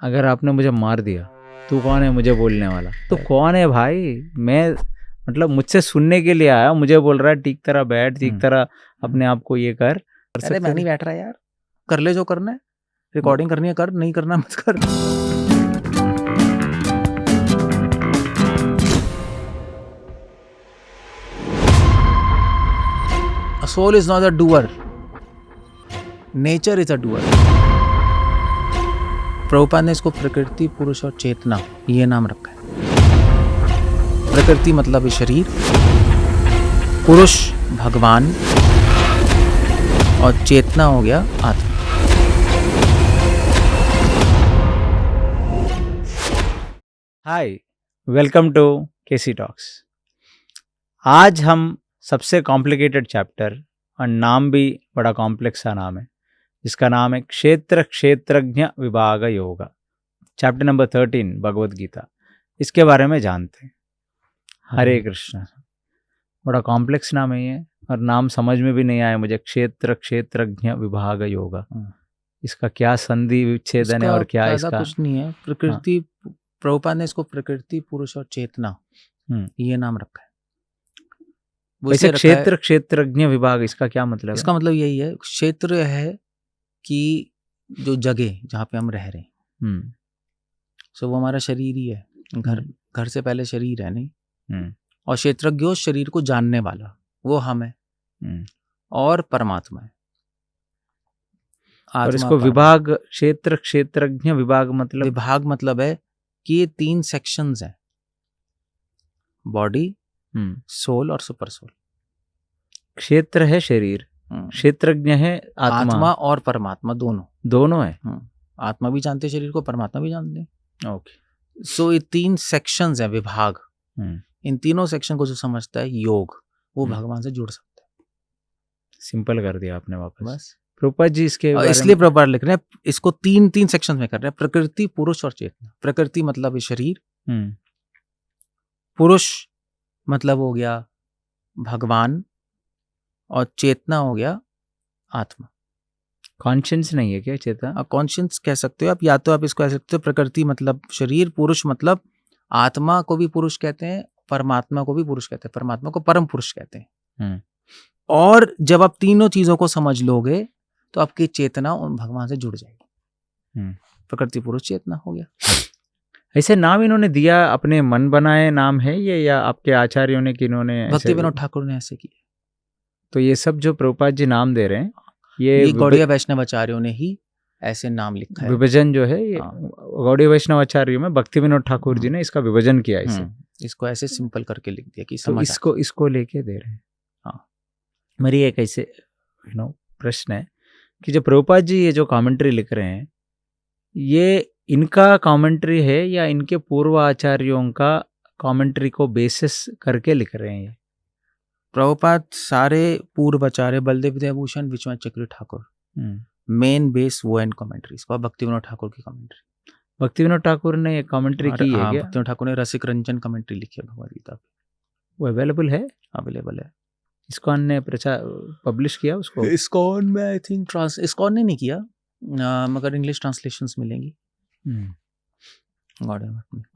अगर आपने मुझे मार दिया, तू कौन है मुझे बोलने वाला? तो कौन है भाई? मैं मतलब मुझसे सुनने के लिए आया, मुझे बोल रहा है ठीक तरह बैठ, ठीक तरह अपने आप को ये कर। अरे मैं नहीं बैठ रहा यार, कर ले जो करना है, रिकॉर्डिंग करनी है कर, नहीं करना मत कर। A soul is not a doer. Nature is a doer. Prabhupada ने इसको प्रकृति, पुरुष और चेतना ये नाम रखा है। प्रकृति मतलब शरीर, पुरुष भगवान और चेतना हो गया आत्मा। हाय, वेलकम टू केसी टॉक्स। आज हम सबसे कॉम्प्लिकेटेड चैप्टर, और नाम भी बड़ा कॉम्प्लेक्स सा नाम है, जिसका नाम है क्षेत्र क्षेत्रज्ञ विभाग योगा, चैप्टर नंबर 13 भगवद गीता। इसके बारे में जानते हैं। हरे कृष्ण। बड़ा कॉम्प्लेक्स नाम है ये, और नाम समझ में भी नहीं आया मुझे। क्षेत्र क्षेत्रज्ञ विभाग योगा, इसका क्या संधि विच्छेदन है और क्या इसका? कुछ नहीं है। प्रकृति, प्रभुपाद ने इसको प्रकृति, पुरुष और चेतना ये नाम रखा है। वैसे क्षेत्र क्षेत्रज्ञ विभाग, इसका क्या मतलब है? इसका मतलब यही है, क्षेत्र है कि जो जगह जहाँ पे हम रह रहे हैं, सो वो हमारा शरीर ही है। घर से पहले शरीर है नहीं। और क्षेत्रज्ञ शरीर को जानने वाला, वो हम है। और परमात्मा है। और इसको विभाग, क्षेत्र क्षेत्रज्ञ विभाग मतलब है कि ये 3 सेक्शंस हैं, बॉडी, सोल और सुपर सोल। क्षेत्र है शरीर, क्षेत्रज्ञ है आत्मा और परमात्मा, दोनों है। आत्मा भी जानते हैं शरीर को, परमात्मा भी जानते हैं। ओके। सो ये 3 सेक्शंस हैं, विभाग। इन तीनों सेक्शन को जो समझता है योग, वो भगवान से जुड़ सकता है। सिंपल कर दिया आपने वापस। बस प्रभुपाद जी इसके इसलिए प्रभुपाद लिख रहे हैं इसको 3 सेक्शन में कर रहे हैं। प्रकृति, पुरुष और चेतना। प्रकृति मतलब शरीर, पुरुष मतलब हो गया भगवान, और चेतना हो गया आत्मा। कॉन्शियस नहीं है क्या चेतना? कॉन्शियस कह सकते हो आप, या तो आप इसको कह सकते हो प्रकृति मतलब शरीर, पुरुष मतलब आत्मा को भी पुरुष कहते हैं, परमात्मा को भी पुरुष कहते हैं, परमात्मा को परम पुरुष कहते हैं। और जब आप तीनों चीजों को समझ लोगे तो आपकी चेतना उन भगवान से जुड़ जाएगी। प्रकृति, पुरुष, चेतना हो गया। ऐसे नाम इन्होंने दिया, अपने मन बनाए नाम है ये, या आपके आचार्यों ने, किन्होंने? भक्ति विनोद ठाकुर ने ऐसे किया। तो ये सब जो प्रभुपाद जी नाम दे रहे हैं, ये गौड़ीय वैष्णव आचार्यों ने ही ऐसे नाम लिखा है। विभाजन जो है ये गौड़ीय वैष्णव आचार्यों में भक्ति विनोद ठाकुर जी ने इसका विभाजन किया। इसको ऐसे सिंपल करके लिख दिया कि तो इसको लेके दे रहे हैं। हाँ, मेरी एक ऐसे प्रश्न है कि जो प्रभुपाद जी ये जो कमेंट्री लिख रहे हैं, ये इनका कमेंट्री है या इनके पूर्व आचार्यों का कमेंट्री को बेसिस करके लिख रहे हैं? प्रभुपाद सारे पूर्व आचार्य, बलदेव विद्याभूषण, विश्वनाथ चक्रवर्ती ठाकुर, मेन बेस वो एंड कमेंट्री। इसको भक्ति विनोद ठाकुर की कमेंट्री। भक्ति विनोद ठाकुर ने कमेंट्री की है क्या? भक्ति विनोद ठाकुर ने रसिक रंजन कमेंट्री लिखी है भगवद गीता पे। वो अवेलेबल है? अवेलेबल है। इस्कॉन ने पब्लिश किया उसको? इस्कॉन में आई थिंक इस्कॉन ने नहीं किया, मगर इंग्लिश ट्रांसलेशंस मिलेंगी।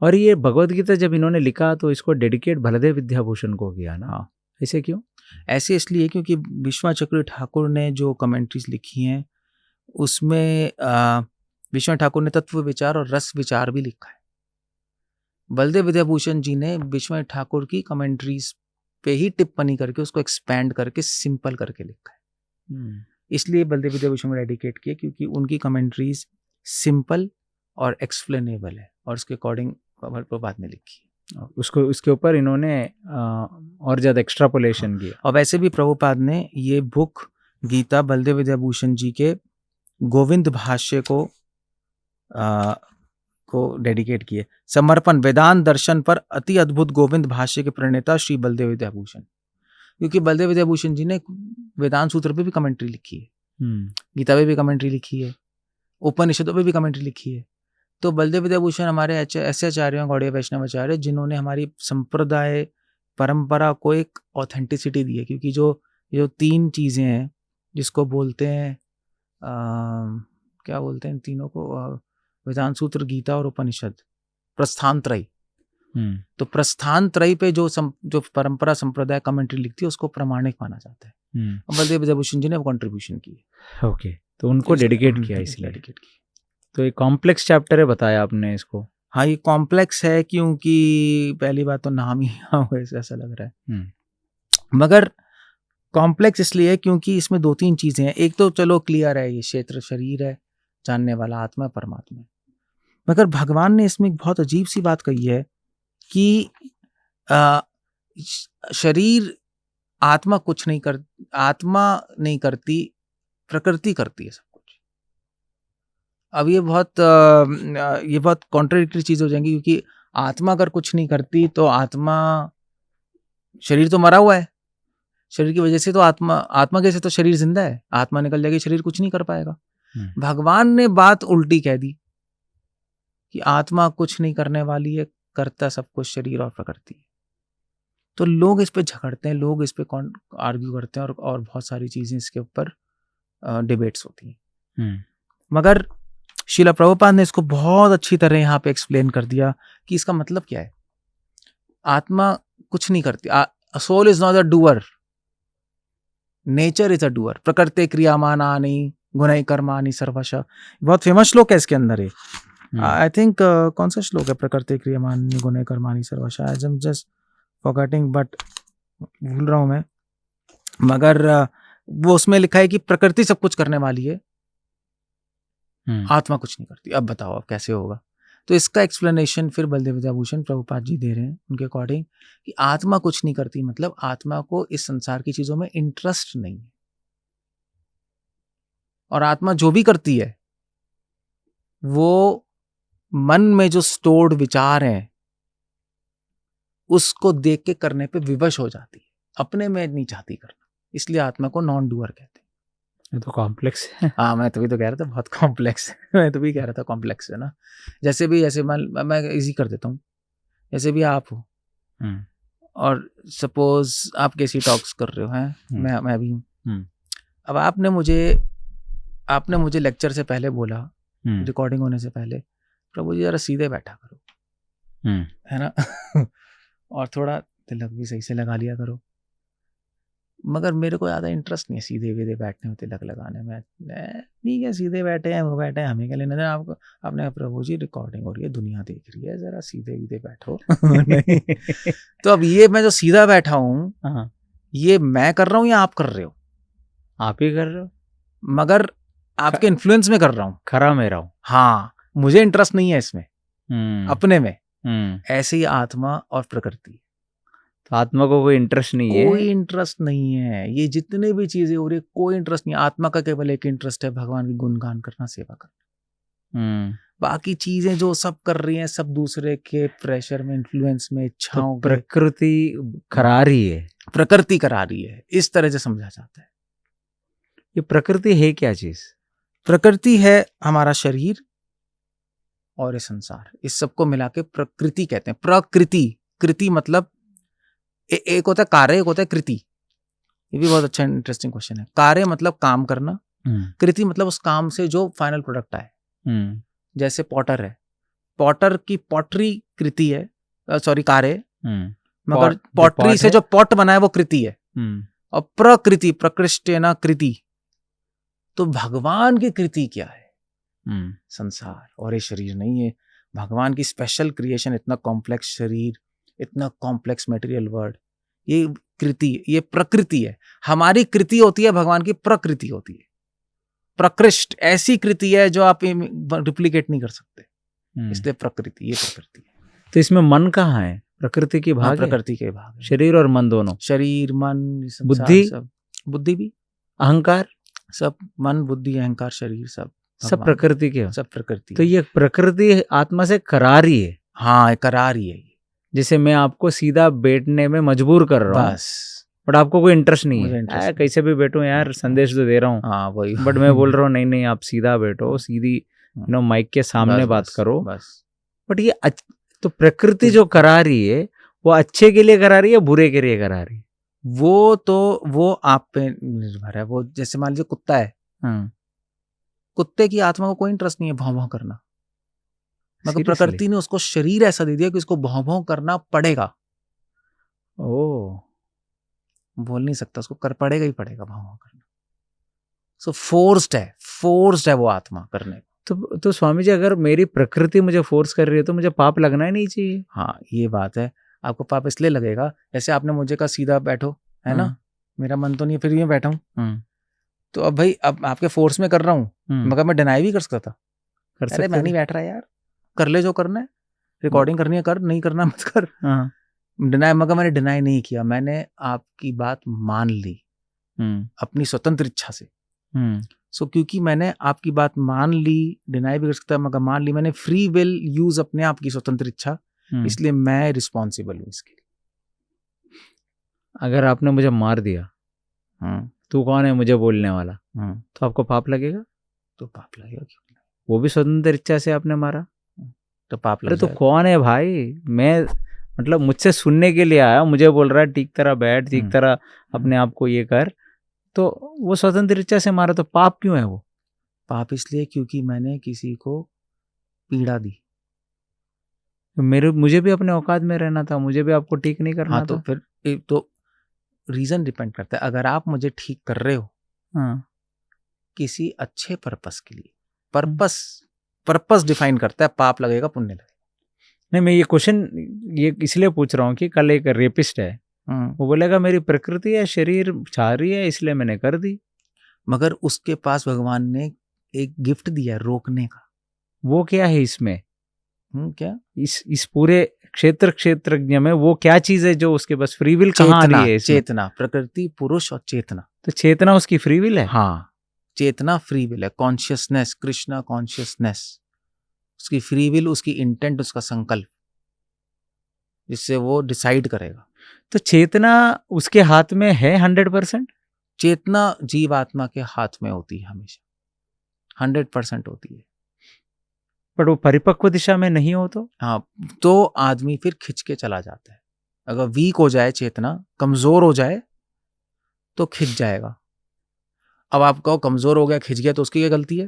और ये भगवद गीता जब इन्होंने लिखा तो इसको डेडिकेट बलदेव विद्याभूषण को किया ना? हाँ। ऐसे क्यों? ऐसे इसलिए क्योंकि विश्वनाथ चक्रवर्ती ठाकुर ने जो कमेंट्रीज लिखी हैं उसमें विश्वनाथ ठाकुर ने तत्व विचार और रस विचार भी लिखा है। बलदेव विद्याभूषण जी ने विश्वनाथ ठाकुर की कमेंट्रीज पे ही टिप्पणी करके उसको एक्सपैंड करके सिंपल करके लिखा है। इसलिए बलदेव विद्याभूषण में डेडिकेट किया क्योंकि उनकी कमेंट्रीज सिंपल और एक्सप्लेनेबल है, और उसके अकॉर्डिंग प्रभुपाद ने लिखी है। उसके ऊपर इन्होंने और ज़्यादा एक्सट्रापोलेशन किया। और वैसे भी प्रभुपाद ने ये बुक गीता बलदेव विद्याभूषण जी के गोविंद भाष्य को डेडिकेट किए। समर्पण वेदांत दर्शन पर अति अद्भुत गोविंद भाष्य के प्रणेता श्री बलदेव विद्याभूषण, क्योंकि बलदेव विद्याभूषण जी ने वेदांत सूत्र पे भी कमेंट्री लिखी है, गीता पे भी कमेंट्री लिखी है, उपनिषदों पे भी कमेंट्री लिखी है। तो बलदेव विद्याभूषण हमारे ऐसे आचार्य हैं, गौड़ीय वैष्णव आचार्य, जिन्होंने हमारी संप्रदाय परंपरा को एक ऑथेंटिसिटी दी है। क्योंकि जो 3 चीज़ें हैं जिसको बोलते हैं, क्या बोलते हैं तीनों को, वेदांत सूत्र, गीता और उपनिषद, प्रस्थान त्रय। हम्म, तो प्रस्थान त्रय पे जो परंपरा संप्रदाय कमेंट्री लिखती है उसको प्रामाणिक माना जाता है। हम्म, बलदेव विद्याभूषण जी ने वो कंट्रीब्यूशन की है। ओके, तो उनको डेडिकेट किया इसलिए। डेडिकेट की। तो एक कॉम्प्लेक्स चैप्टर है, बताया आपने इसको। हाँ, ये कॉम्प्लेक्स है क्योंकि पहली बात तो नाम ही ऐसा लग रहा है, हम्म, मगर कॉम्प्लेक्स इसलिए है क्योंकि इसमें 2-3 चीजें हैं। एक तो चलो क्लियर है, ये क्षेत्र शरीर है, जानने वाला आत्मा परमात्मा। मगर भगवान ने इसमें एक बहुत अजीब सी बात कही है कि शरीर आत्मा कुछ नहीं कर, आत्मा नहीं करती, प्रकृति करती है सब कुछ। अब ये बहुत कॉन्ट्राडिक्टरी चीज हो जाएगी, क्योंकि आत्मा अगर कुछ नहीं करती तो आत्मा, शरीर तो मरा हुआ है, शरीर की वजह से तो आत्मा कैसे, तो शरीर जिंदा है, आत्मा निकल जाएगी, शरीर कुछ नहीं कर पाएगा। भगवान ने बात उल्टी कह दी कि आत्मा कुछ नहीं करने वाली है, करता सब कुछ शरीर और प्रकृति है। तो लोग इस पे झगड़ते हैं, लोग इस पे आर्ग्यू करते हैं, और बहुत सारी चीजें इसके ऊपर डिबेट्स होती हैं। मगर श्रील प्रभुपाद ने इसको बहुत अच्छी तरह यहाँ पे एक्सप्लेन कर दिया कि इसका मतलब क्या है। आत्मा कुछ नहीं करती, soul is not a doer, nature is a doer. प्रकृति क्रियामानानि गुणैः कर्माणि सर्वशः, बहुत फेमस श्लोक है इसके अंदर है। आई थिंक कौन सा श्लोक है, प्रकृति क्रियामानानि गुणैः कर्माणि सर्वशः, I am just forgetting, but भूल रहा हूं मैं। मगर वो उसमें लिखा है कि प्रकृति सब कुछ करने वाली है, आत्मा कुछ नहीं करती। अब बताओ अब कैसे होगा। तो इसका एक्सप्लेनेशन फिर बलदेव विद्याभूषण प्रभुपाद जी दे रहे हैं उनके अकॉर्डिंग कि आत्मा कुछ नहीं करती मतलब आत्मा को इस संसार की चीजों में इंटरेस्ट नहीं है, और आत्मा जो भी करती है वो मन में जो स्टोर्ड विचार हैं उसको देख के करने पे विवश हो जाती है, अपने में नहीं चाहती करना, इसलिए आत्मा को नॉन डूअर कहते हैं। ये तो कॉम्प्लेक्स है। हाँ, मैं तभी तो कह रहा था बहुत कॉम्प्लेक्स है। मैं तभी कह रहा था कॉम्प्लेक्स है ना। जैसे मैं इजी कर देता हूँ, जैसे भी आप हो और सपोज आप कैसी टॉक्स कर रहे हो हैं, मैं भी हूँ। अब आपने मुझे लेक्चर से पहले बोला, रिकॉर्डिंग होने से पहले, प्रभु जी जरा सीधे बैठा करो, है ना और थोड़ा तिलक भी सही से लगा लिया करो। मगर मेरे को ज़्यादा इंटरेस्ट नहीं है सीधे सीधे बैठने में, तिलक लगाने में। ठीक है, सीधे बैठे हैं, वो बैठे हैं, हमें क्या लेना देना आपको। आपने प्रभु जी रिकॉर्डिंग हो रही है, दुनिया देख रही है, जरा सीधे सीधे बैठो। नहीं तो अब ये मैं जो सीधा बैठा हूँ, ये मैं कर रहा हूँ या आप कर रहे हो? आप ही कर रहे हो, मगर आपके इन्फ्लुएंस में कर रहा हूँ, खरा मेरा हूँ। हाँ, मुझे इंटरेस्ट नहीं है इसमें, अपने में। ऐसे ही आत्मा और प्रकृति, तो आत्मा को कोई इंटरेस्ट नहीं है, कोई इंटरेस्ट नहीं है। ये जितने भी चीजें हो रही है कोई इंटरेस्ट नहीं। आत्मा का केवल एक इंटरेस्ट है, भगवान की गुणगान करना, सेवा करना। बाकी चीजें जो सब कर रही हैं, सब दूसरे के प्रेशर में, इन्फ्लुएंस में, इच्छाओं तो प्रकृति करा रही है, प्रकृति करा रही है, इस तरह से समझा जाता है। ये प्रकृति है क्या चीज? प्रकृति है हमारा शरीर और ये संसार, इस सबको मिला के प्रकृति कहते हैं। प्रकृति, कृति मतलब एक होता है कार्य, एक होता है कृति। ये भी बहुत अच्छा इंटरेस्टिंग क्वेश्चन है। कार्य मतलब काम करना, कृति मतलब उस काम से जो फाइनल प्रोडक्ट आए। जैसे पॉटर है, पॉटर की पॉटरी कृति है, सॉरी कार्य, मगर पॉटरी से जो पॉट बना है वो कृति है। और प्रकृति, प्रकृष्टेना कृति, तो भगवान की कृति क्या है? संसार और ये शरीर नहीं है। भगवान की स्पेशल क्रिएशन, इतना कॉम्प्लेक्स शरीर, इतना कॉम्प्लेक्स मटेरियल वर्ल्ड, ये कृति, ये प्रकृति है। हमारी कृति होती है, भगवान की प्रकृति होती है। प्रकृष्ट ऐसी कृति है जो आप रिप्लिकेट नहीं कर सकते, इसलिए प्रकृति, ये प्रकृति है। तो इसमें मन कहाँ है? प्रकृति की भाग, प्रकृति के भाग है। शरीर और मन दोनों, शरीर मन बुद्धि, सब, बुद्धि भी, अहंकार, सब, मन बुद्धि अहंकार शरीर सब प्रकृति के, सब प्रकृति। तो ये प्रकृति आत्मा से करा रही है। हाँ, करा रही है। जैसे मैं आपको सीधा बैठने में मजबूर कर रहा हूँ, बट आपको कोई इंटरेस्ट नहीं है, कैसे भी बैठो यार, संदेश तो दे रहा हूँ। हाँ, वही। बट मैं बोल रहा हूँ नहीं आप सीधा बैठो, सीधी माइक के सामने बात करो बस। बट ये तो प्रकृति जो करा रही है वो अच्छे के लिए करा रही है, बुरे के लिए करा रही है? वो आप पे निर्भर है। वो जैसे मान लीजिए कुत्ता है, कुत्ते की आत्मा को कोई इंटरेस्ट नहीं है भौं भौं करना, मगर Seriously? प्रकृति ने उसको शरीर ऐसा दे दिया कि उसको भौं भौं करना पड़ेगा, ओह, बोल नहीं सकता, उसको कर पड़ेगा ही पड़ेगा भौं भौं करना। सो फोर्स्ड है वो आत्मा करने को। तो स्वामी जी, अगर मेरी प्रकृति मुझे फोर्स कर रही है तो मुझे पाप लगना ही नहीं चाहिए। हाँ, ये बात है। आपको पाप इसलिए लगेगा, जैसे आपने मुझे कहा सीधा बैठो, है ना, मेरा मन तो नहीं है, फिर यूं बैठा हूँ, तो अब भाई अब आपके फोर्स में कर रहा हूँ, मगर मैं डिनाई भी कर सकता था, कर अरे मैं नहीं बैठ रहा यार, कर ले जो करना है, रिकॉर्डिंग करनी है कर, नहीं करना मत कर। डिनाई, मगर मैंने डिनाई नहीं किया, मैंने आपकी बात मान ली अपनी स्वतंत्र इच्छा से। सो क्योंकि मैंने आपकी बात मान ली, डिनाई भी कर सकता मगर मान ली, मैंने फ्री विल यूज अपने आप की स्वतंत्र इच्छा, इसलिए मैं रिस्पॉन्सिबल हूँ इसके लिए। अगर आपने मुझे मार दिया, तू कौन है मुझे बोलने वाला, तो आपको पाप लगेगा? तो पाप लगेगा, क्यों? वो भी स्वतंत्र इच्छा से आपने मारा, तो पाप अरे लग तो जाएगा। कौन है भाई? मैं मतलब मुझसे सुनने के लिए आया, मुझे बोल रहा है ठीक तरह बैठ, ठीक तरह अपने आप को ये कर, तो वो स्वतंत्र इच्छा से मारा, तो पाप क्यों है वो? पाप इसलिए क्योंकि मैंने किसी को पीड़ा दी। मुझे भी अपने औकात में रहना था, मुझे भी आपको ठीक नहीं करना हाँ, तो था। फिर तो रीजन डिपेंड करता है। अगर आप मुझे ठीक कर रहे हो किसी अच्छे पर्पस के लिए, पर्पस डिफाइन करता है, पाप लगेगा पुण्य लगेगा। नहीं, मैं ये क्वेश्चन ये इसलिए पूछ रहा हूँ कि कल एक रेपिस्ट है, वो बोलेगा मेरी प्रकृति है, शरीर चाह रही है, इसलिए मैंने कर दी। मगर उसके पास भगवान ने एक गिफ्ट दिया है, रोकने का। वो क्या है इसमें? क्या इस पूरे क्षेत्रज्ञ में वो क्या चीज है जो उसके पास फ्री विल कहाँ आ रही है इसमें? चेतना, प्रकृति, पुरुष और चेतना। तो चेतना उसकी फ्री विल है? हाँ, चेतना फ्री विल है, कॉन्शियसनेस, कृष्णा कॉन्शियसनेस, उसकी फ्री विल, उसकी इंटेंट, उसका संकल्प, जिससे वो डिसाइड करेगा। तो चेतना उसके हाथ में है 100%? चेतना जीवात्मा के हाथ में होती है हमेशा, 100% होती है। पर वो परिपक्व दिशा में नहीं हो तो? हाँ, तो आदमी फिर खिंच के चला जाता है। अगर वीक हो जाए, चेतना कमजोर हो जाए, तो खिंच जाएगा। अब आप कहो कमजोर हो गया, खिंच गया, तो उसकी क्या गलती है?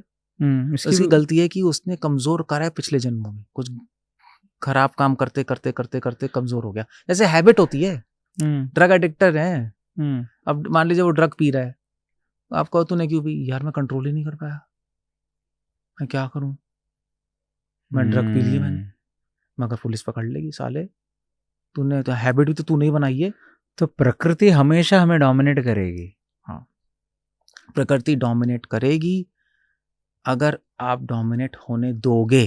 उसकी गलती है कि उसने कमजोर करा है पिछले जन्मों में, कुछ खराब काम करते करते करते करते कमजोर हो गया। जैसे हैबिट होती है, ड्रग एडिक्टर है, अब मान लीजिए वो ड्रग पी रहा है, आप कहो तूने क्यों पी? यार मैं कंट्रोल ही नहीं कर पाया, मैं क्या करूं, मैं ड्रग पी ली मैंने, मगर पुलिस पकड़ लेगी, साले तूने तो हैबिट भी तो तूने ही बनाई है। तो प्रकृति हमेशा हमें डोमिनेट करेगी। हाँ, प्रकृति डोमिनेट करेगी अगर आप डोमिनेट होने दोगे।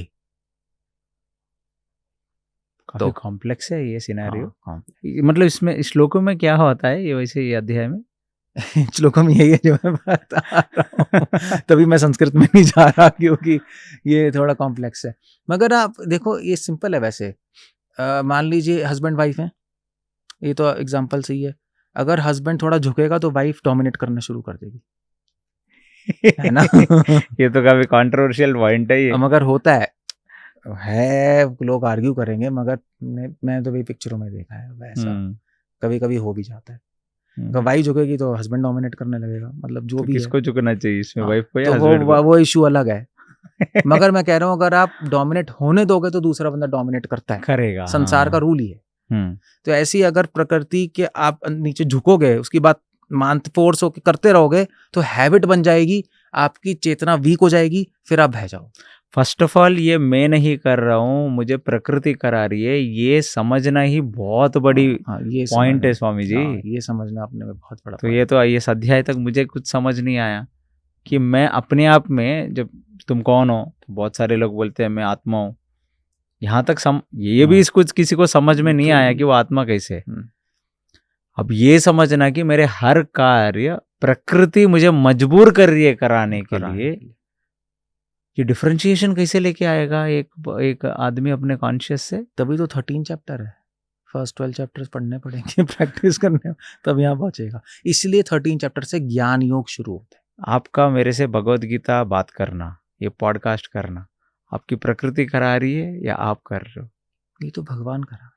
काफी कॉम्प्लेक्स है ये सिनेरियो। मतलब इसमें श्लोकों में क्या होता है ये, वैसे ये अध्याय में श्लोकों में यही है जो मैं बता रहा हूँ। तभी मैं संस्कृत में नहीं जा रहा, क्योंकि ये थोड़ा कॉम्प्लेक्स है। मगर आप देखो, ये सिंपल है वैसे। मान लीजिए हस्बैंड वाइफ हैं, ये तो एग्जाम्पल सही है। अगर हस्बैंड थोड़ा झुकेगा तो वाइफ डोमिनेट करना शुरू कर देगी, है ना? ये तो काफी कंट्रोवर्शियल पॉइंट है ये। मगर होता है, लोग आर्ग्यू करेंगे, मगर मैं तो वही पिक्चरों में देखा है वैसा कभी कभी हो भी जाता है। अगर वाइफ झुकेगी तो हस्बैंड डोमिनेट करने लगेगा, मतलब जो तो भी किसको झुकना चाहिए इसमें, वाइफ को या तो हस्बैंड को? वो इशू अलग है। मगर मैं कह रहा हूँ, अगर आप डोमिनेट होने दोगे तो दूसरा बंदा डोमिनेट करता है, करेगा, संसार का रूल ही है। तो ऐसी अगर प्रकृति के आप नीचे झुकोगे, उसकी बात मानते फोर्स होकर करते रहोगे, तो हैबिट बन जाएगी, आपकी चेतना वीक हो जाएगी, फिर आप बह जाओ। फर्स्ट ऑफ ऑल ये मैं नहीं कर रहा हूँ, मुझे प्रकृति करा रही है, ये समझना ही बहुत बड़ी ये पॉइंट है स्वामी जी। ये समझना अपने में बहुत बड़ा तो ये तो इस अध्याय तक मुझे कुछ समझ नहीं आया कि मैं अपने आप में, जब तुम कौन हो, तो बहुत सारे लोग बोलते हैं मैं आत्मा हूँ, यहाँ तक ये भी कुछ किसी को समझ में नहीं आया कि वो आत्मा कैसे है। अब ये समझना कि मेरे हर कार्य प्रकृति मुझे मजबूर कर रही है कराने के लिए, ये डिफरेंशिएशन कैसे लेके आएगा एक आदमी अपने कॉन्शियस से? तभी तो 13 चैप्टर है, फर्स्ट 12 चैप्टर्स पढ़ने पड़ेंगे प्रैक्टिस करने, तब यहाँ पहुंचेगा। इसलिए 13 चैप्टर से ज्ञान योग शुरू होता है। आपका मेरे से भगवद गीता बात करना, ये पॉडकास्ट करना, आपकी प्रकृति करा रही है या आप कर रहे हो? ये तो भगवान करा।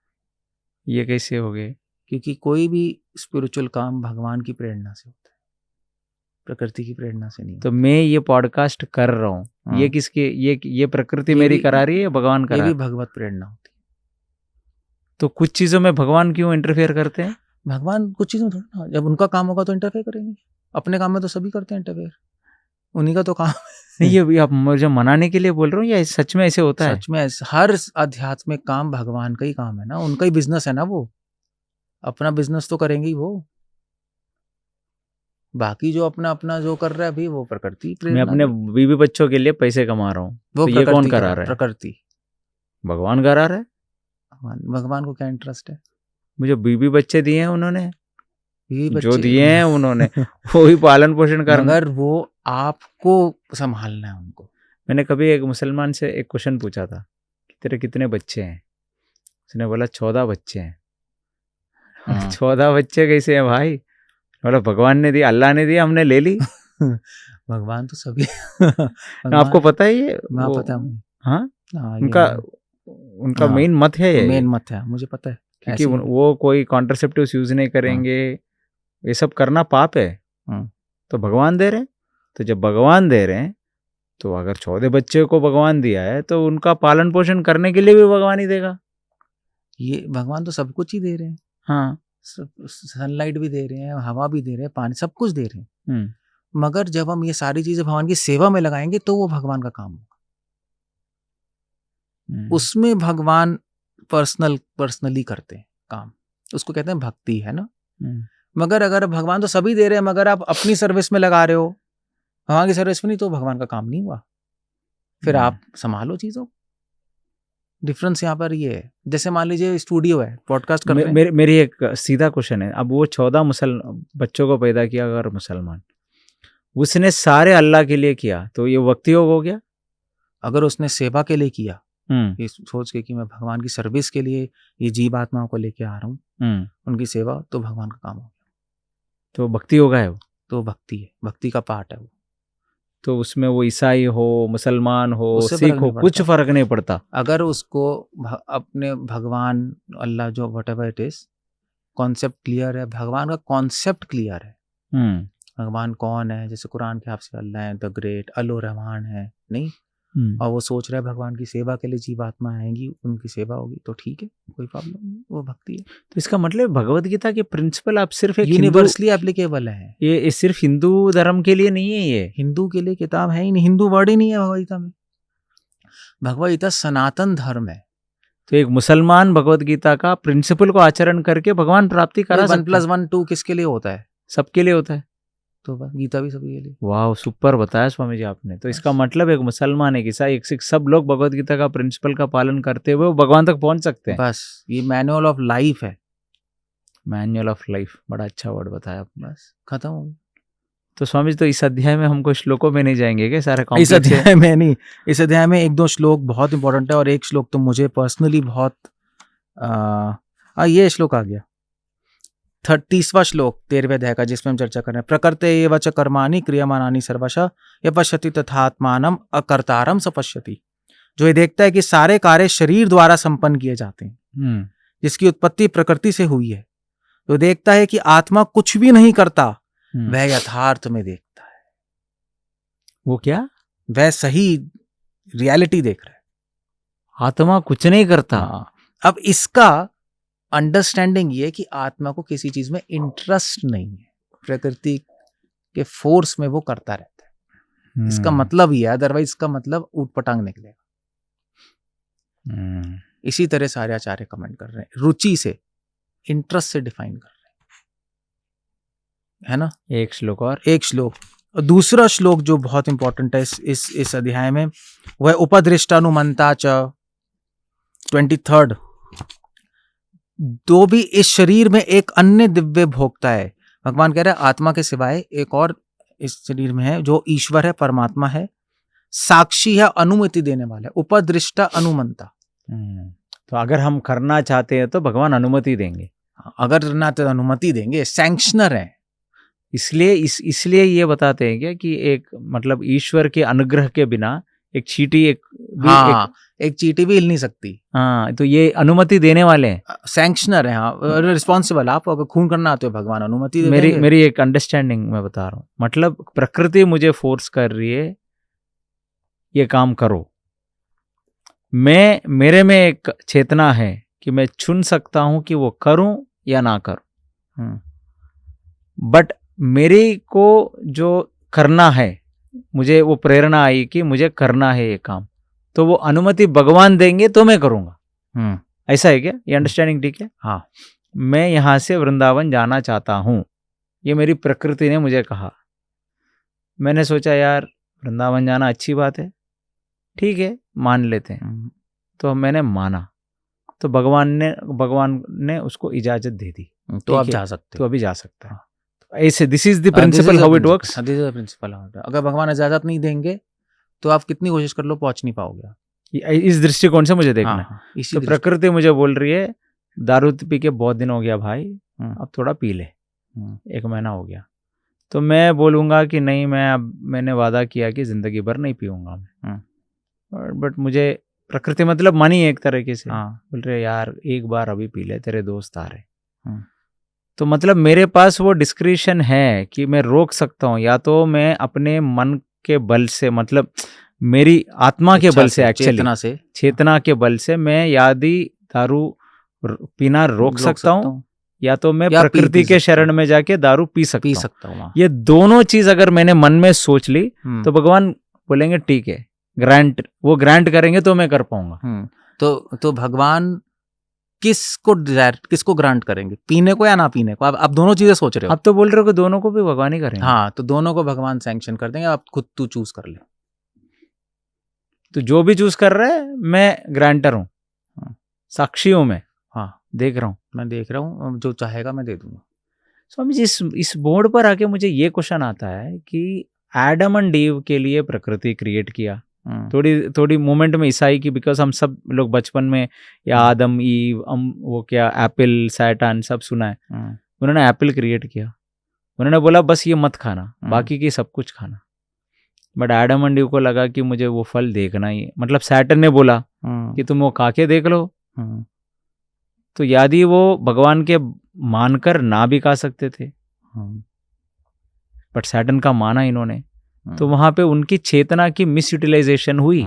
ये कैसे हो गए? क्योंकि कोई भी स्पिरिचुअल काम भगवान की प्रेरणा से होता है। प्रकृति की प्रेरणा से नहीं तो मैं ये पॉडकास्ट कर रहा हूँ, हाँ। ये किसके, ये प्रकृति ये मेरी भी- करा रही है, भगवान ये करा भी रहा है? भगवत प्रेरणा होती तो कुछ चीजों में भगवान क्यों इंटरफेयर करते हैं? है। भगवान कुछ चीज़ों में थोड़ा ना, जब उनका काम होगा तो इंटरफेयर करेंगे। अपने काम में तो सभी करते हैं इंटरफेयर, उन्हीं का तो काम नहीं, ये आप मुझे मनाने के लिए बोल रहे हो या सच में ऐसे होता है? सच में हर आध्यात्मिक काम भगवान का ही काम है ना, उनका ही बिजनेस है ना, वो अपना बिजनेस तो करेंगे ही वो। बाकी जो अपना अपना जो कर रहा है अभी वो प्रकृति मैं प्रेरणा अपने की- बीवी बच्चों के लिए पैसे कमा रहा हूँ, वो तो ये कौन प्रकृति करा रहा है? प्रकृति। भगवान करा रहा है। भगवान को क्या इंटरेस्ट है? मुझे बीवी बच्चे दिए हैं उन्होंने, ये जो बच्चे दिए हैं उन्होंने वो ही पालन पोषण करना। मगर वो आपको संभालना है उनको। मैंने कभी एक मुसलमान से एक क्वेश्चन पूछा था कि तेरे कितने बच्चे हैं? उसने बोला 14 बच्चे हैं। हाँ। 14 बच्चे कैसे हैं भाई? बोला भगवान ने दिया, अल्लाह ने दिया, हमने ले ली। भगवान तो सभी आपको पता है ये? हाँ, पता है मुझे। हाँ, हाँ, उनका हाँ, मेन मत है ये, मेन मत है, मुझे पता है। क्योंकि ऐसे ही। वो कोई कॉन्ट्रासेप्टिव्स यूज नहीं करेंगे, ये सब करना पाप है। हाँ। तो भगवान दे रहे हैं, तो जब भगवान दे रहे हैं तो अगर 14 बच्चे को भगवान दिया है तो उनका पालन पोषण करने के लिए भी भगवान ही देगा। ये भगवान तो सब कुछ ही दे रहे हैं। हाँ, सनलाइट भी दे रहे हैं, हवा भी दे रहे हैं, पानी सब कुछ दे रहे हैं। हम्म, मगर जब हम ये सारी चीजें भगवान की सेवा में लगाएंगे तो वो भगवान का काम होगा। उसमें भगवान पर्सनली करते हैं काम, उसको कहते हैं भक्ति, है ना। मगर अगर भगवान तो सभी दे रहे हैं, मगर आप अपनी सर्विस में लगा रहे हो, भगवान की सर्विस में नहीं, तो भगवान का काम नहीं हुआ। फिर आप संभालो चीजों। डिफरेंस यहाँ पर ये है, जैसे मान लीजिए स्टूडियो है, पॉडकास्ट कर रहे हैं। मेरी एक सीधा क्वेश्चन है, अब वो 14 बच्चों को पैदा किया अगर मुसलमान, उसने सारे अल्लाह के लिए किया तो ये भक्ति योग हो गया? अगर उसने सेवा के लिए किया, ये सोच के कि मैं भगवान की सर्विस के लिए ये जीव आत्माओं को लेके आ रहा हूँ, उनकी सेवा, तो भगवान का काम हो गया। तो भक्ति होगा है वो, तो भक्ति है, भक्ति का पार्ट है वो। तो उसमें वो ईसाई हो, मुसलमान हो, उससे सिख फर्क हो, नहीं कुछ पड़ता। फर्क नहीं पड़ता। अगर उसको अपने भगवान, अल्लाह, जो what ever it is, concept clear है, भगवान का कॉन्सेप्ट क्लियर है, भगवान कौन है, जैसे कुरान के हिसाब से अल्लाह है द ग्रेट, अलो रहमान है, नहीं, और वो सोच रहा है भगवान की सेवा के लिए जीव आत्मा आएंगी, उनकी सेवा होगी, तो ठीक है, कोई प्रॉब्लम नहीं, वो भक्ति है। तो इसका मतलब भगवत गीता के प्रिंसिपल आप सिर्फ एक यूनिवर्सली एप्लीकेबल है। ये सिर्फ हिंदू धर्म के लिए नहीं है, ये हिंदू के लिए किताब है ही नहीं, हिंदू वर्ड ही नहीं है भगवत गीता में। भगवत गीता सनातन धर्म है। तो एक मुसलमान भगवत गीता का प्रिंसिपल को आचरण करके भगवान प्राप्ति करा सकते हैं। 1+1 2 किसके लिए होता है? सबके लिए होता है। तो बस गीता भी सभी के लिए। वाह, सुपर बताया स्वामी जी आपने। तो इसका मतलब एक मुसलमान, एक ईसाई, एक सिख, सब लोग भगवत गीता का प्रिंसिपल का पालन करते हुए वो भगवान तक पहुंच सकते हैं। बस ये मैनुअल ऑफ लाइफ है। मैनुअल ऑफ लाइफ, बड़ा अच्छा वर्ड बताया आपने। बस खत्म हो गया। तो स्वामी जी, तो इस अध्याय में हमको श्लोकों में नहीं जाएंगे क्या? सारे इस अध्याय में नहीं, इस अध्याय में 1-2 श्लोक बहुत इंपॉर्टेंट है, और एक श्लोक तो मुझे पर्सनली बहुत ये श्लोक आ गया 30वां श्लोक 13वें अध्याय का, जिसमें हम चर्चा कर रहे हैं। प्रकृते एव च कर्माणि क्रियमाणानि सर्वशः यः पश्यति तथात्मानम् अकर्तारं स पश्यति। जो ये देखता है कि सारे कार्य शरीर द्वारा संपन्न किए जाते हैं, जिसकी उत्पत्ति प्रकृति से हुई है, तो देखता है कि आत्मा कुछ भी नहीं करता, वह यथार्थ में देखता है। वो क्या? वह सही रियलिटी देख रहा है। आत्मा कुछ नहीं करता। अब इसका अंडरस्टैंडिंग ये कि आत्मा को किसी चीज में इंटरेस्ट नहीं है, प्रकृति के फोर्स में वो करता रहता है। इसका मतलब ये है, अदरवाइज इसका मतलब ऊटपटांग निकलेगा। इसी तरह सारे आचार्य कमेंट कर रहे हैं, रुचि से, इंटरेस्ट से डिफाइन कर रहे हैं, है ना। एक श्लोक और दूसरा श्लोक जो बहुत इंपॉर्टेंट है इस अध्याय में, वह उपदृष्टानुमंता च 23rd। तो भी इस शरीर में एक अन्य दिव्य भोक्ता है। भगवान कह रहे हैं आत्मा के सिवाय एक और इस शरीर में है, जो ईश्वर है, परमात्मा है, साक्षी है, अनुमति देने वाला है। उपदृष्टा अनुमंता। तो अगर हम करना चाहते हैं तो भगवान अनुमति देंगे, अगर करना तो अनुमति देंगे, सैंक्शनर है। इसलिए ये बताते हैं क्या कि एक मतलब ईश्वर के अनुग्रह के बिना एक चींटी एक भी हाँ, एक चींटी भी हिल नहीं सकती। हाँ, तो ये अनुमति देने वाले हैं। सैंक्शनर है, हाँ, रिस्पॉन्सिबल। आप अगर खून करना आते हो, भगवान अनुमति दे देंगे। मेरी एक अंडरस्टैंडिंग मैं बता रहा हूँ, मतलब प्रकृति मुझे फोर्स कर रही है ये काम करो। मेरे में एक चेतना है कि मैं चुन सकता हूं कि वो करूं या ना करूं, बट मेरी को जो करना है, मुझे वो प्रेरणा आई कि मुझे करना है ये काम, तो वो अनुमति भगवान देंगे तो मैं करूंगा। ऐसा है क्या? ये अंडरस्टैंडिंग ठीक है? हाँ, मैं यहाँ से वृंदावन जाना चाहता हूँ, ये मेरी प्रकृति ने मुझे कहा। मैंने सोचा यार वृंदावन जाना अच्छी बात है, ठीक है मान लेते हैं। तो मैंने माना, तो भगवान ने उसको इजाजत दे दी, तो आप जा सकते तो हो। अभी जा सकता है। ऐसे this is the principle how it works. This is the principle. अगर भगवान इजाजत नहीं देंगे तो आप कितनी कोशिश कर लो पहुंच नहीं पाओगे। इस दृष्टिकोण से मुझे देखना है। हाँ, तो प्रकृति मुझे बोल रही है दारू पी के बहुत दिन हो गया भाई, अब थोड़ा पी ले, 1 महीना हो गया। तो मैं बोलूँगा कि नहीं, मैंने वादा किया कि ज़िंदगी भर नहीं पीऊँगा मैं, बट मुझे प्रकृति मतलब मानी एक तरीके से बोल रहे यार एक बार अभी पी ले, तेरे दोस्त आ रहे। तो मतलब मेरे पास वो डिस्क्रिशन है कि मैं रोक सकता हूँ, या तो मैं अपने मन के बल से, मतलब मेरी आत्मा के बल से, एक्चुअली चेतना के बल से मैं यदि दारू पीना रोक सकता हूँ, या तो मैं प्रकृति के शरण में जाके दारू पी सकता हूँ। ये दोनों चीज अगर मैंने मन में सोच ली तो भगवान बोलेंगे ठीक है, ग्रांट करेंगे तो मैं कर पाऊंगा। तो भगवान किसको ग्रांट करेंगे, पीने को या ना पीने को? आप दोनों चीजें सोच रहे हो। अब तो बोल रहे हो कि दोनों को भी भगवान ही करेंगे। हाँ, तो दोनों को भगवान सैंक्शन कर देंगे, आप खुद तू चूज कर ले। तो जो भी चूज कर रहा है मैं ग्रांटर हूँ, साक्षी हूँ मैं। हाँ, देख रहा हूँ, जो चाहेगा मैं दे दूंगा। स्वामी जी, इस बोर्ड पर आके मुझे ये क्वेश्चन आता है कि एडम एंड ईव के लिए प्रकृति क्रिएट किया, थोड़ी मोमेंट में ईसाई की, बिकॉज हम सब लोग बचपन में या आदम ईव वो क्या एप्पल सैटान सब सुना है। उन्होंने एप्पल क्रिएट किया, उन्होंने बोला बस ये मत खाना, बाकी की सब कुछ खाना। बट एडम एंड ईव को लगा कि मुझे वो फल देखना ही है, मतलब सैटन ने बोला कि तुम वो खा के देख लो। तो यदि वो भगवान के मानकर ना भी खा सकते थे, बट सैटन का माना इन्होंने, तो वहां पे उनकी चेतना की मिस यूटिलाइजेशन हुई।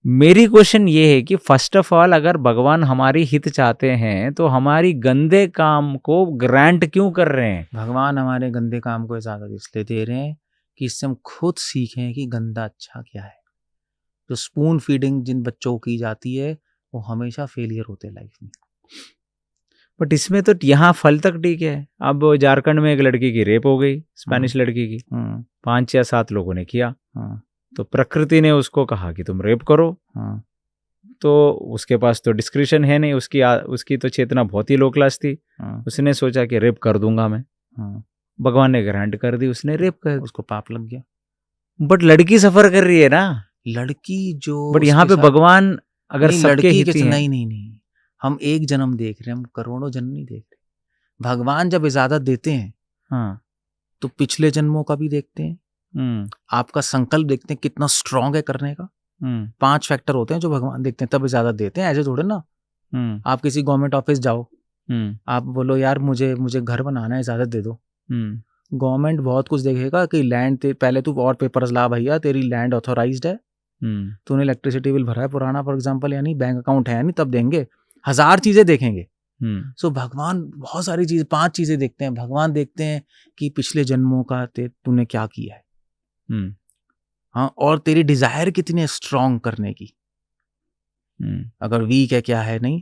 मेरी क्वेश्चन ये है कि फर्स्ट ऑफ ऑल अगर भगवान हमारी हित चाहते हैं तो हमारी गंदे काम को ग्रांट क्यों कर रहे हैं? भगवान हमारे गंदे काम को इजाजत इसलिए दे रहे हैं कि इससे हम खुद सीखें कि गंदा अच्छा क्या है। जो स्पून फीडिंग जिन बच्चों को की जाती है वो हमेशा फेलियर होते लाइफ में। बट इसमें तो यहाँ फल तक ठीक है। अब झारखंड में एक लड़की की रेप हो गई, स्पेनिश लड़की की, 5 या 7 लोगों ने किया। तो प्रकृति ने उसको कहा कि तुम रेप करो। तो उसके पास तो डिस्क्रिप्शन है नहीं, उसकी तो चेतना बहुत ही लो क्लास थी। उसने सोचा कि रेप कर दूंगा मैं। भगवान ने ग्रांट कर दी, उसने रेप कर, उसको पाप लग गया। बट लड़की सफर कर रही है ना, लड़की जो, बट यहाँ पे भगवान अगर सबके हित हैं। नहीं, हम एक जन्म देख रहे हैं, हम करोड़ों जन्म नहीं देख रहे। भगवान जब इजाजत देते हैं तो पिछले जन्मों का भी देखते हैं, आपका संकल्प देखते हैं कितना स्ट्रांग है करने का। 5 फैक्टर होते हैं जो भगवान देखते हैं, तब इजाजत देते हैं। ऐसे थोड़े ना आप किसी गवर्नमेंट ऑफिस जाओ, आप बोलो यार मुझे घर बनाना है, इजाजत दे दो। गवर्नमेंट बहुत कुछ देखेगा कि लैंड, पहले तू और पेपर्स ला भैया, तेरी लैंड ऑथोराइज्ड है, तूने इलेक्ट्रिसिटी बिल भरा है पुराना फॉर एग्जांपल, यानी बैंक अकाउंट है नहीं, तब देंगे। 1000 चीजें देखेंगे। सो भगवान बहुत सारी चीज, 5 चीजें देखते हैं। भगवान देखते हैं कि पिछले जन्मों का तूने क्या किया है, हाँ, और तेरी डिजायर कितनी है स्ट्रांग करने की, अगर वीक है क्या है नहीं,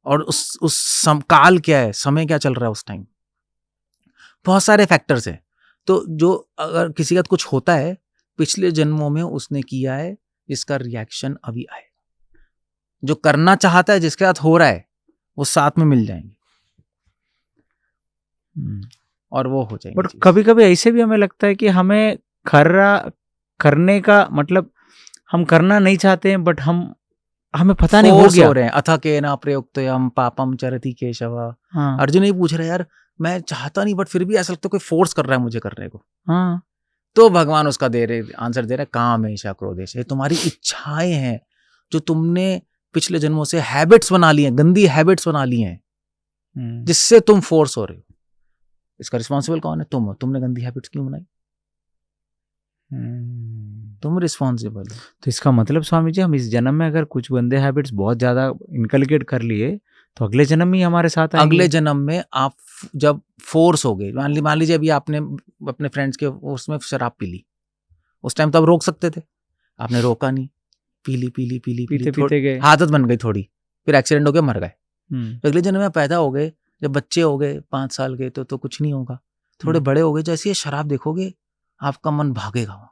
और उस काल क्या है, समय क्या चल रहा है उस टाइम। बहुत सारे फैक्टर्स हैं। तो जो अगर किसी का कुछ होता है पिछले जन्मों में उसने किया है, जिसका रिएक्शन अभी आए, जो करना चाहता है जिसके साथ हो रहा है वो साथ में मिल जाएंगे और वो हो जाएंगे। बट कभी कभी ऐसे भी हमें लगता है कि हमें करने का मतलब हम करना नहीं चाहते हैं, बट हमें पता नहीं हो गया, हो रहे हैं। अथ के ना प्रयुक्तयम पापम चरति केशव। अर्जुन ही पूछ रहे यार मैं चाहता नहीं, बट फिर भी ऐसा लगता है कोई फोर्स कर रहा है मुझे करने को। हाँ, तो भगवान उसका आंसर दे रहे, काम ऐसा क्रोधेश, ये तुम्हारी इच्छाएं हैं जो तुमने पिछले जन्मों से हैबिट्स बना ली हैं, गंदी हैबिट्स बना ली हैं, जिससे तुम फोर्स हो रहे हो। इसका रिस्पॉन्सिबल कौन है? तुम हो। तुमने गंदी हैबिट्स क्यों बनाई? तुम रिस्पॉन्सिबल हो। तो इसका मतलब स्वामी जी, हम इस जन्म में अगर कुछ गंदे हैबिट्स बहुत ज्यादा इनकलकेट कर लिए तो अगले जन्म में ही हमारे साथ आएंगे। अगले जन्म में आप जब फोर्स हो गए, मान लीजिए अभी आपने अपने फ्रेंड्स के उसमें शराब पी ली, उस टाइम तो आप रोक सकते थे, आपने रोका नहीं, पीते गए, आदत बन गई थोड़ी, फिर एक्सीडेंट हो गया, मर गए। अगले जन्म में पैदा हो गए, जब बच्चे हो गए 5 साल के, तो कुछ नहीं होगा। थोड़े बड़े हो गए, जैसे ये शराब देखोगे आपका मन भागेगा वहां,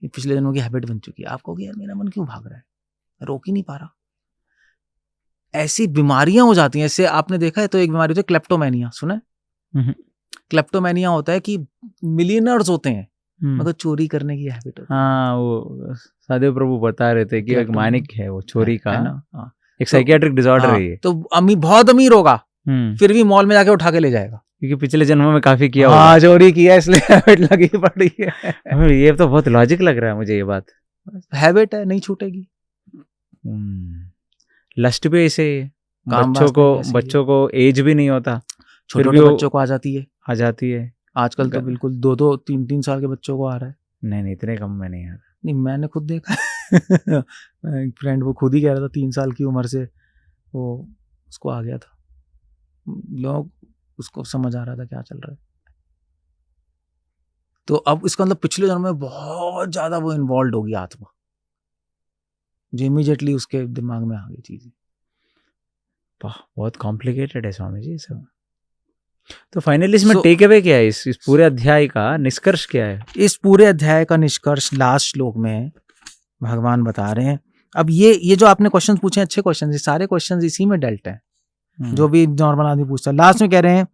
ये पिछले जन्मों की हैबिट बन चुकी है। आप कहोगे यार मेरा मन क्यों भाग रहा है, रोक ही नहीं पा रहा। ऐसी बीमारियां हो जाती हैं। इससे आपने देखा है तो एक बीमारी होती है क्लेप्टोमेनिया, सुना है? क्लेप्टोमेनिया होता है कि मिलियनर्स होते हैं मगर चोरी करने की हैबिट होती है। हाँ, वो सादेव प्रभु बता रहे थे कि एक मानिक है वो चोरी का, हाँ, एक साइकियाट्रिक डिसऑर्डर है ये। तो बहुत अमीर होगा फिर भी मॉल में जाके उठा के ले जाएगा, क्योंकि पिछले जन्मों में काफी किया होगा। हाँ, चोरी किया इसलिए हैबिट लगी पड़ी है। ये तो बहुत लॉजिक लग रहा है मुझे, ये बात हैबिट है, नहीं छूटेगी। लस्ट पे ऐसे बच्चों को एज भी नहीं होता, छोटे बच्चों को आ जाती है आजकल तो बिल्कुल 2-2, 3-3 साल के बच्चों को आ रहा है। नहीं इतने कम में नहीं आ रहा। नहीं, मैंने खुद देखा है। एक फ्रेंड वो खुद ही कह रहा था 3 साल की उम्र से वो उसको आ गया था। लोग उसको समझ आ रहा था क्या चल रहा है। तो अब इसका मतलब पिछले जन्म में बहुत ज्यादा वो इन्वॉल्व होगी आत्मा, जो इमीडिएटली उसके दिमाग में आ गई चीजें। बहुत कॉम्प्लिकेटेड है स्वामी जी सब। तो फाइनली इसमें टेक अवे क्या है, इस पूरे अध्याय का निष्कर्ष क्या है? इस पूरे अध्याय का निष्कर्ष लास्ट श्लोक में भगवान बता रहे हैं। अब ये जो आपने क्वेश्चन पूछे अच्छे क्वेश्चन, ये सारे क्वेश्चन इसी में डेल्ट हैं जो भी नॉर्मल आदमी पूछता है। लास्ट में कह रहे हैं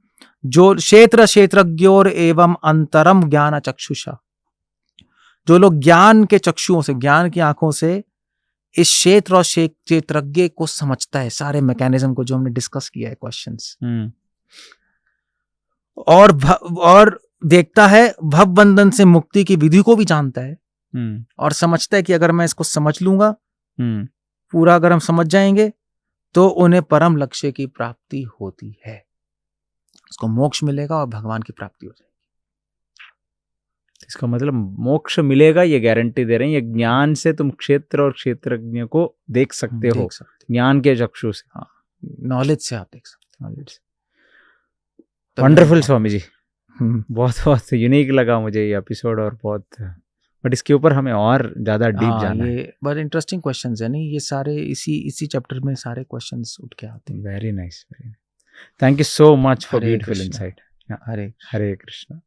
जो क्षेत्रज्ञोर एवं अंतरम ज्ञान चक्षुषा, जो लोग ज्ञान के चक्षुओं से, ज्ञान की आंखों से इस क्षेत्र और क्षेत्रज्ञ को समझता है, सारे मैकेनिज्म को जो हमने डिस्कस किया है क्वेश्चंस, और देखता है भव बंधन से मुक्ति की विधि को भी जानता है, और समझता है कि अगर मैं इसको समझ लूंगा पूरा, अगर हम समझ जाएंगे तो उन्हें परम लक्ष्य की प्राप्ति होती है, उसको मोक्ष मिलेगा और भगवान की प्राप्ति हो जाएगी। इसका मतलब मोक्ष मिलेगा ये गारंटी दे रहे हैं, ये ज्ञान से तुम क्षेत्र और क्षेत्रज्ञ को देख सकते हो, ज्ञान के चक्षु से। हाँ, नॉलेज से आप देख सकते हो। वंडरफुल स्वामी जी, बहुत यूनिक लगा मुझे ये एपिसोड, और बहुत, बट इसके ऊपर हमें और ज्यादा डीप जाना है। ये बड़े इंटरेस्टिंग क्वेश्चंस है नहीं, ये सारे इसी चैप्टर में सारे क्वेश्चंस उठ के आते हैं। Very nice, thank you so much for beautiful insight. Hare Hare Krishna.